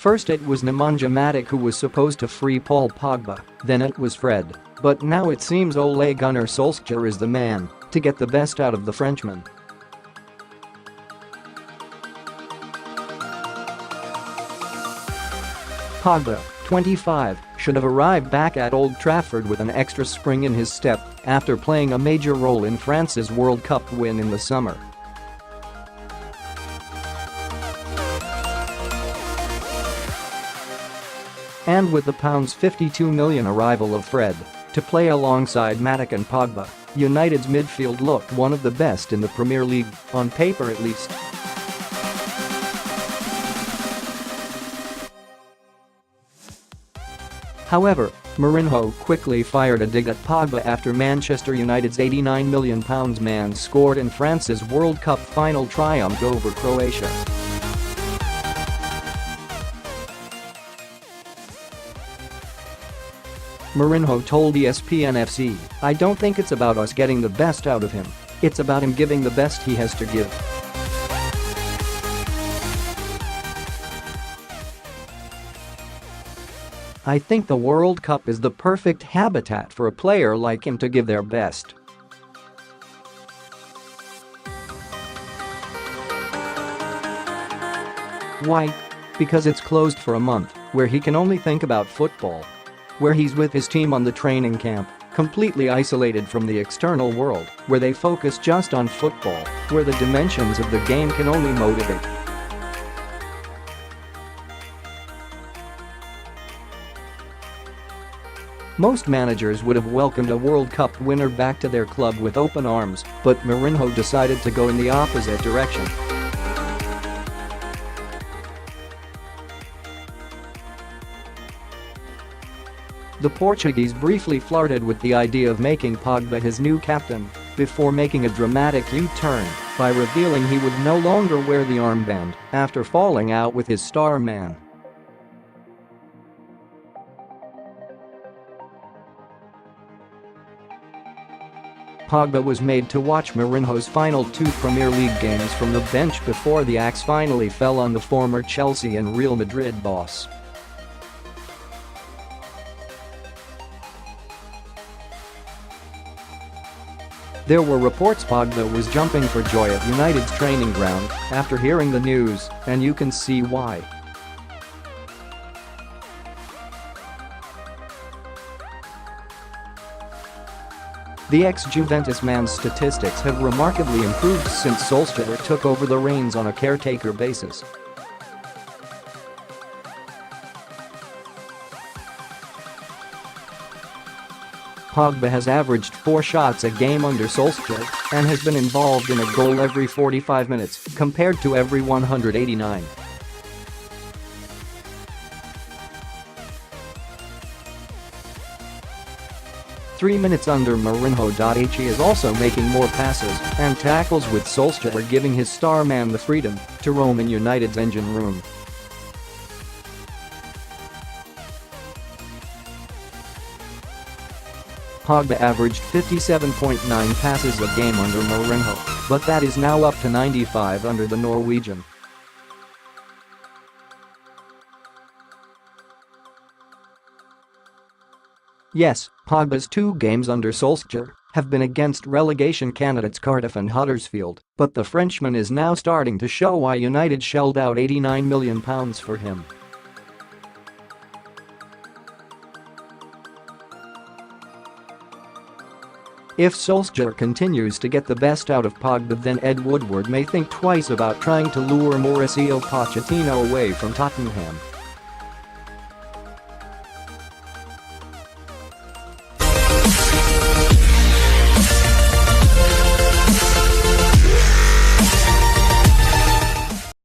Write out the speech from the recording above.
First it was Nemanja Matic who was supposed to free Paul Pogba, then it was Fred. But now it seems Ole Gunnar Solskjaer is the man to get the best out of the Frenchman. Pogba, 25, should have arrived back at Old Trafford with an extra spring in his step after playing a major role in France's World Cup win in the summer. And with the £52 million arrival of Fred to play alongside Matic and Pogba, United's midfield looked one of the best in the Premier League, on paper at least. However, Mourinho quickly fired a dig at Pogba after Manchester United's £89 million man scored in France's World Cup final triumph over Croatia. Mourinho told ESPN FC, "I don't think it's about us getting the best out of him. It's about him giving the best he has to give." "I think the World Cup is the perfect habitat for a player like him to give their best. Why? Because it's closed for a month, where he can only think about football. Where he's with his team on the training camp, completely isolated from the external world, where they focus just on football, where the dimensions of the game can only motivate." Most managers would have welcomed a World Cup winner back to their club with open arms, but Mourinho decided to go in the opposite direction. The Portuguese briefly flirted with the idea of making Pogba his new captain before making a dramatic U-turn by revealing he would no longer wear the armband after falling out with his star man. Pogba was made to watch Mourinho's final 2 Premier League games from the bench before the axe finally fell on the former Chelsea and Real Madrid boss. There were reports Pogba was jumping for joy at United's training ground after hearing the news, and you can see why. The ex-Juventus man's statistics have remarkably improved since Solskjaer took over the reins on a caretaker basis. Pogba has averaged 4 shots a game under Solskjaer and has been involved in a goal every 45 minutes, compared to every 189. Three minutes under Mourinho.He is also making more passes and tackles, with Solskjaer giving his star man the freedom to roam in United's engine room. Pogba averaged 57.9 passes a game under Mourinho, but that is now up to 95 under the Norwegian. Yes, Pogba's 2 games under Solskjaer have been against relegation candidates Cardiff and Huddersfield, but the Frenchman is now starting to show why United shelled out £89 million for him. If Solskjaer continues to get the best out of Pogba, then Ed Woodward may think twice about trying to lure Mauricio Pochettino away from Tottenham.